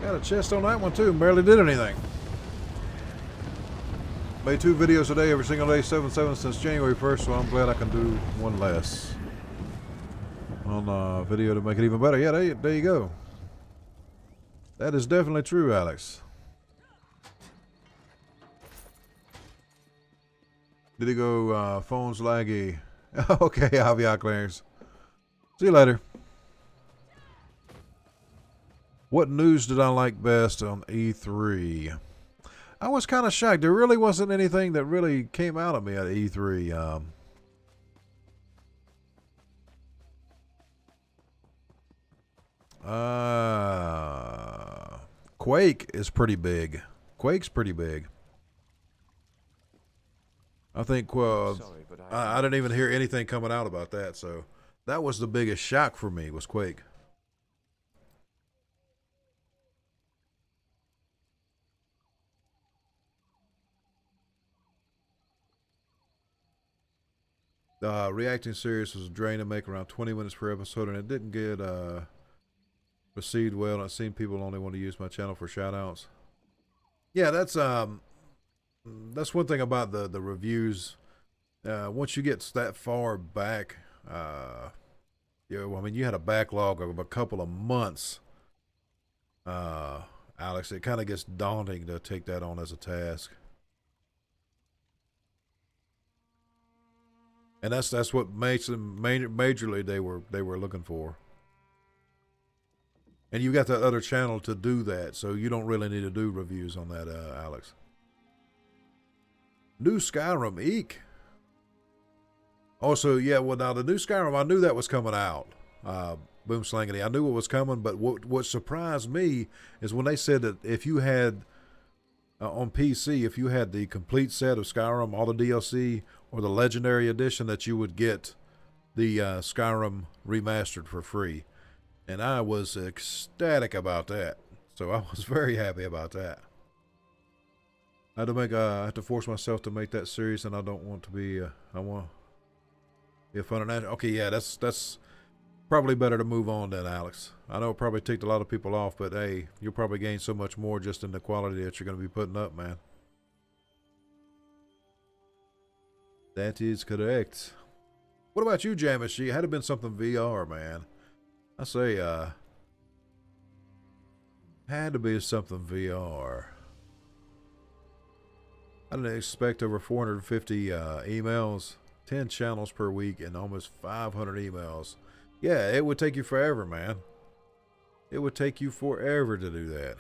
Got a chest on that one too. Barely did anything. Made 2 videos a day every single day, 7/7 since January 1st, so I'm glad I can do one less on video to make it even better. Yeah, there you go. That is definitely true, Alex. Did he go, phone's laggy? Okay, Javier Clarence. See you later. What news did I like best on E3? I was kind of shocked. There really wasn't anything that really came out of me at E3. Quake is pretty big. Quake's pretty big. I think I didn't even hear anything coming out about that, so that was the biggest shock for me, was Quake. Reacting series was a drain to make around 20 minutes per episode, and it didn't get received well. I've seen people only want to use my channel for shout-outs. Yeah, that's one thing about the reviews. Once you get that far back, you know, I mean, you had a backlog of a couple of months, Alex. It kind of gets daunting to take that on as a task. And that's what makes them majorly they were looking for. And you got that other channel to do that, so you don't really need to do reviews on that, Alex. New Skyrim, eek. Also, yeah, well, now the new Skyrim, I knew that was coming out. Boom slangity. I knew it was coming, but what surprised me is when they said that if you had on PC, if you had the complete set of Skyrim, all the DLC, or the Legendary Edition, that you would get the Skyrim remastered for free. And I was ecstatic about that. So I was very happy about that. I had to force myself to make that series, and I don't want to be, I want to be a fun and natural. Okay, yeah, that's probably better to move on then, Alex. I know it probably ticked a lot of people off, but hey, you'll probably gain so much more just in the quality that you're going to be putting up, man. That is correct. What about you, Jamish? Had it been something VR, man. I say, had to be something VR. I didn't expect over 450 emails, 10 channels per week, and almost 500 emails. Yeah, it would take you forever, man. It would take you forever to do that.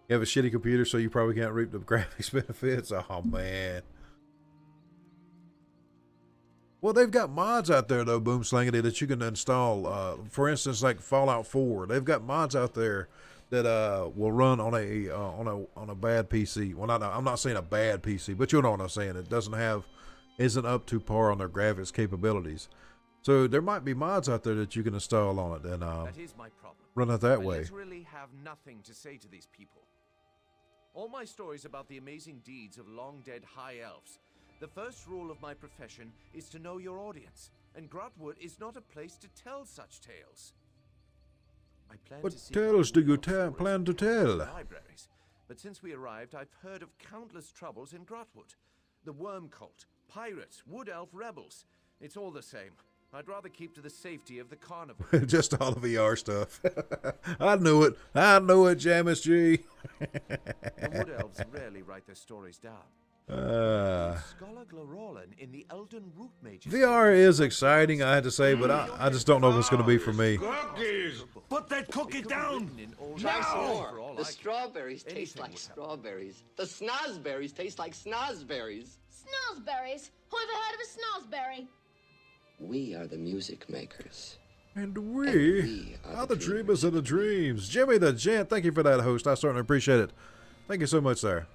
You have a shitty computer, so you probably can't reap the graphics benefits. Oh, man. Well, they've got mods out there, though, Boom Slangity, that you can install. For instance, like Fallout 4. They've got mods out there that will run on a bad PC. Well, I'm not saying a bad PC, but you know what I'm saying. It isn't up to par on their graphics capabilities. So there might be mods out there that you can install on it and that is my problem. Run it that I way. literally have nothing to say to these people. All my stories about the amazing deeds of long-dead high elves. The first rule of my profession is to know your audience, and Grotwood is not a place to tell such tales. I plan What to seek tales out do you real plan to stories tell? in libraries, but since we arrived, I've heard of countless troubles in Grotwood. The Worm Cult, pirates, Wood Elf rebels. It's all the same. I'd rather keep to the safety of the carnival. Just all the VR stuff. I knew it, Jamis G. The Wood Elves rarely write their stories down. Scholar Glorolin in the Elden Root Mages. VR is exciting, I had to say, but I just don't know if it's going to be for me. Cookies! Put that cookie down! No! The strawberries taste like strawberries. The snozberries taste like snozberries. Snozberries? Who ever heard of a snozberry? We are the music makers. And we are the dreamers of the dreams. Jimmy the Gent, thank you for that, host. I certainly appreciate it. Thank you so much, sir.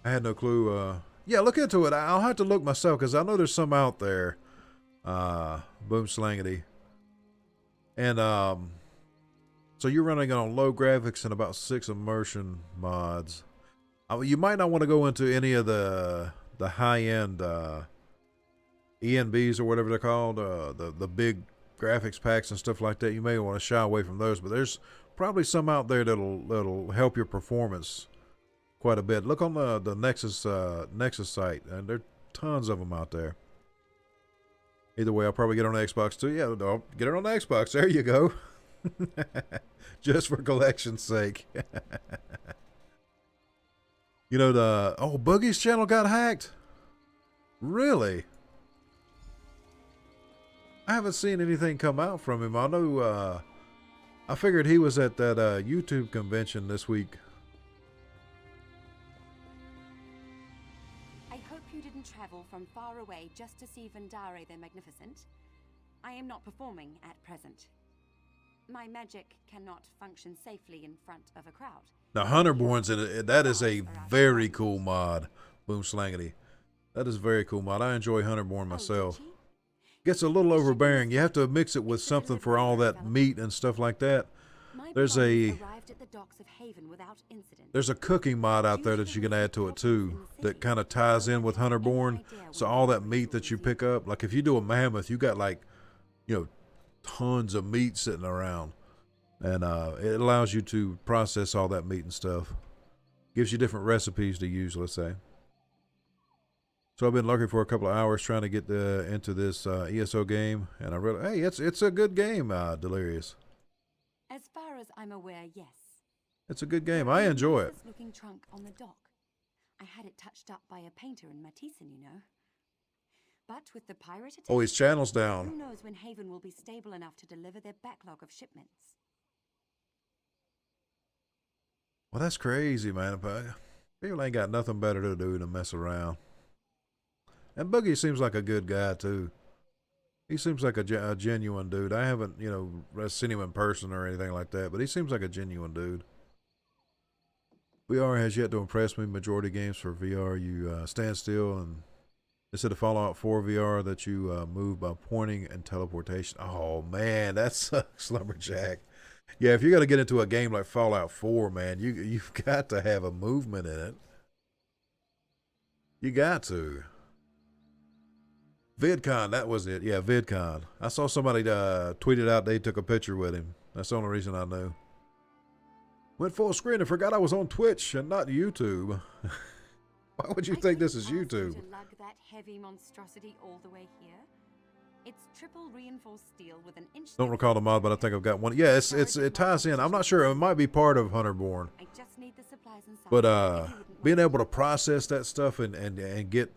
I had no clue. Yeah, look into it. I'll have to look myself because I know there's some out there. Boom slangity. And so you're running on low graphics and about 6 immersion mods. You might not want to go into any of the high-end ENBs or whatever they're called. The big graphics packs and stuff like that, you may want to shy away from those. But there's probably some out there that'll help your performance quite a bit. Look on the Nexus site, and there are tons of them out there. Either way, I'll probably get on the Xbox too. Yeah, I'll get it on the Xbox. There you go. Just for collection's sake. You know, Boogie's channel got hacked? Really? I haven't seen anything come out from him. I know, I figured he was at that YouTube convention this week. I hope you didn't travel from far away just to see Vendare the Magnificent. I am not performing at present. My magic cannot function safely in front of a crowd. Now, Hunterborn's in it. That is a very cool mod, Boom Slangity. That is a very cool mod. I enjoy Hunterborn myself. Gets a little overbearing. You have to mix it with something for all that meat and stuff like that. There's a cooking mod out there that you can add to it too that kind of ties in with Hunterborn. So all that meat that you pick up, like if you do a mammoth, you got like, tons of meat sitting around. And it allows you to process all that meat and stuff. Gives you different recipes to use, let's say. So I've been looking for a couple of hours trying to get into this ESO game, and I really, hey, it's a good game, Delirious. As far as I'm aware, yes. It's a good game. I enjoy it. Looking trunk on the dock. I had it touched up by a painter in Matisse, you know. But with the pirate attack, his channel's down. Who knows when Haven will be stable enough to deliver their backlog of shipments? Well, that's crazy, man. People ain't got nothing better to do than mess around. And Boogie seems like a good guy, too. He seems like a genuine dude. I haven't, seen him in person or anything like that, but he seems like a genuine dude. VR has yet to impress me. Majority games for VR, you stand still, and instead of Fallout 4 VR, that you move by pointing and teleportation. Oh, man, that sucks, Lumberjack. Yeah, if you're going to get into a game like Fallout 4, man, you've got to have a movement in it. You got to. VidCon, that was it. Yeah, VidCon. I saw somebody tweeted out they took a picture with him. That's the only reason I knew. Went full screen and forgot I was on Twitch and not YouTube. Why would you think this is YouTube? To lug that heavy monstrosity all the way here. It's triple reinforced steel with an inch. Don't recall the mod, but I think I've got one. Yeah, it ties in. I'm not sure. It might be part of Hunterborn. I just need the supplies inside. But being able to process that stuff and get,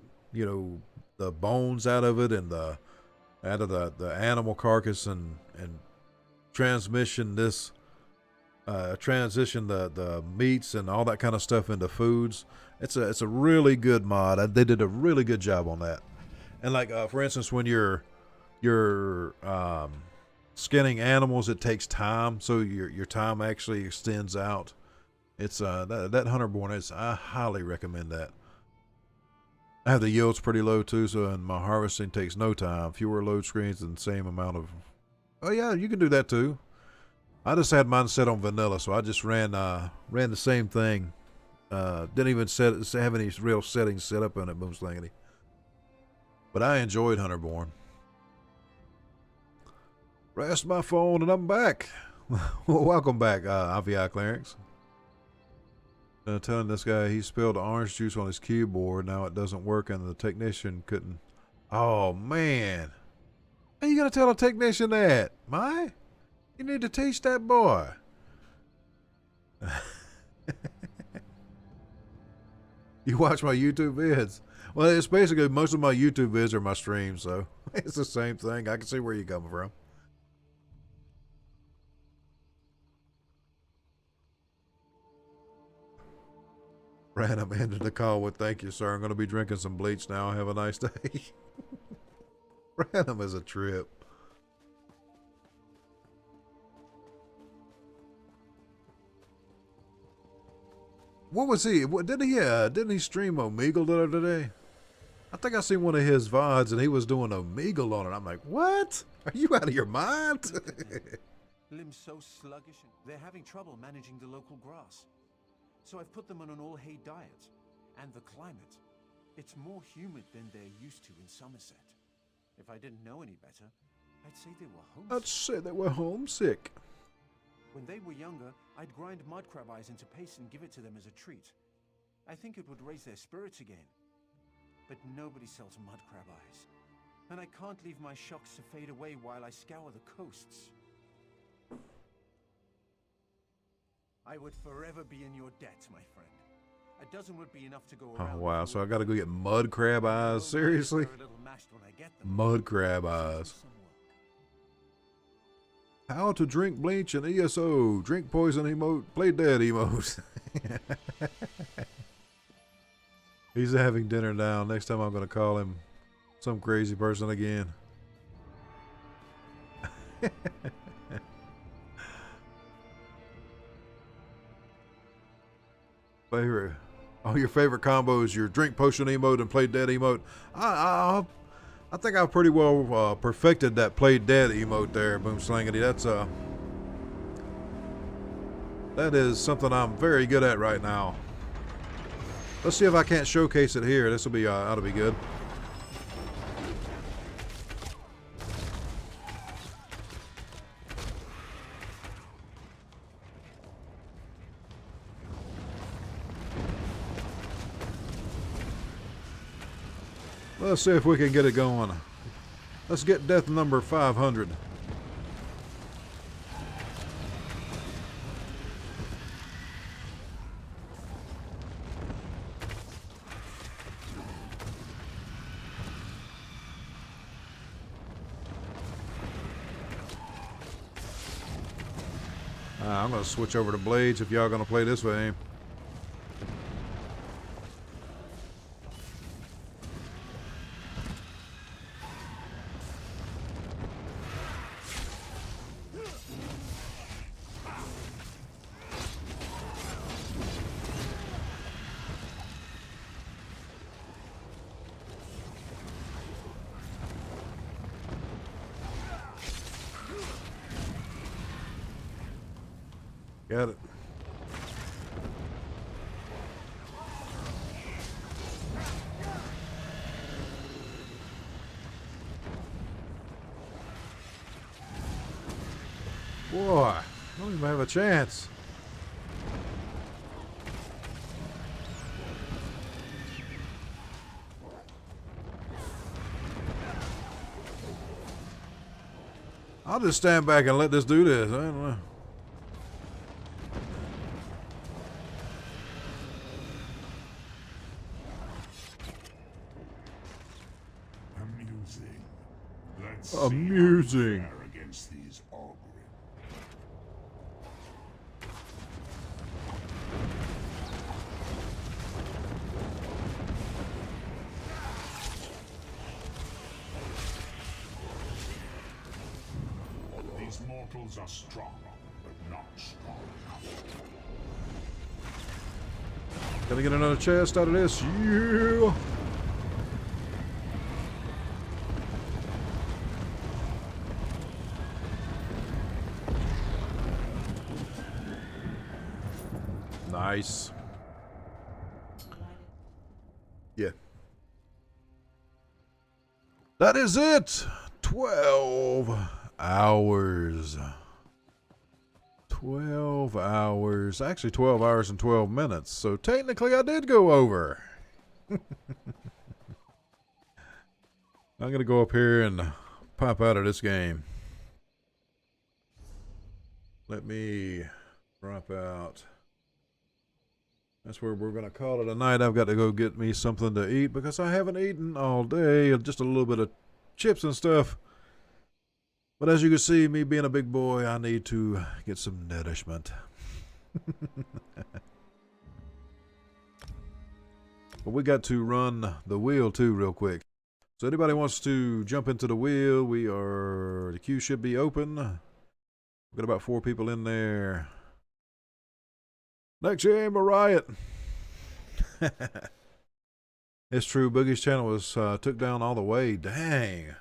the bones out of it and out of the animal carcass and transition the meats and all that kind of stuff into foods. It's a really good mod. They did a really good job on that. And like for instance, when you're skinning animals, it takes time, so your time actually extends out. It's that Hunterborn I highly recommend that. I have the yields pretty low too, and my harvesting takes no time. Fewer load screens and the same amount of. Oh yeah, you can do that too. I just had mine set on vanilla, so I just ran the same thing. Didn't even have any real settings set up on it, Boom Slangity. But I enjoyed Hunterborn. Rest my phone and I'm back. Well, welcome back, IVI Clearance. Telling this guy he spilled orange juice on his keyboard. Now it doesn't work, and the technician couldn't. Oh man, how you gonna tell a technician that, my? You need to teach that boy. You watch my YouTube vids. Well, it's basically most of my YouTube vids are my streams, so it's the same thing. I can see where you're coming from. Random ended the call with "Thank you, sir. I'm going to be drinking some bleach now. Have a nice day." Random is a trip. What was he? Didn't he stream Omegle the other day? I think I seen one of his VODs and he was doing Omegle on it. I'm like, what? Are you out of your mind? Limbs so sluggish, they're having trouble managing the local grass. So I've put them on an all-hay diet. And the climate, it's more humid than they're used to in Somerset. If I didn't know any better, I'd say they were homesick. I'd say they were homesick. When they were younger, I'd grind mud crab eyes into paste and give it to them as a treat. I think it would raise their spirits again. But nobody sells mud crab eyes. And I can't leave my shocks to fade away while I scour the coasts. I would forever be in your debt, my friend. A dozen would be enough to go around. Oh, wow. So I got to go get mud crab eyes? Seriously? Mud crab eyes. How to drink bleach and ESO. Drink poison emote. Play dead emote. He's having dinner now. Next time I'm going to call him some crazy person again. Favorite. Oh, your favorite combos, your drink potion emote and play dead emote. I think I've pretty well perfected that play dead emote there, Boom Slangity. That is something I'm very good at right now. Let's see if I can't showcase it here. This will be ought to be good. Let's see if we can get it going. Let's get death number 500. I'm going to switch over to blades if y'all going to play this way. Got it. Boy, I don't even have a chance. I'll just stand back and let this do this. I don't know. Amusing. Against these ogres. These mortals are strong, but not strong enough. Gonna get another chest out of this. Yeah. Nice. Yeah. That is it. 12 hours. 12 hours. Actually, 12 hours and 12 minutes. So technically, I did go over. I'm going to go up here and pop out of this game. Let me drop out. That's where we're going to call it a night. I've got to go get me something to eat because I haven't eaten all day. Just a little bit of chips and stuff. But as you can see, me being a big boy, I need to get some nourishment. But we got to run the wheel too real quick. So anybody wants to jump into the wheel, the queue should be open. We've got about 4 people in there. Next game, a riot. It's true. Boogie's channel was took down all the way. Dang.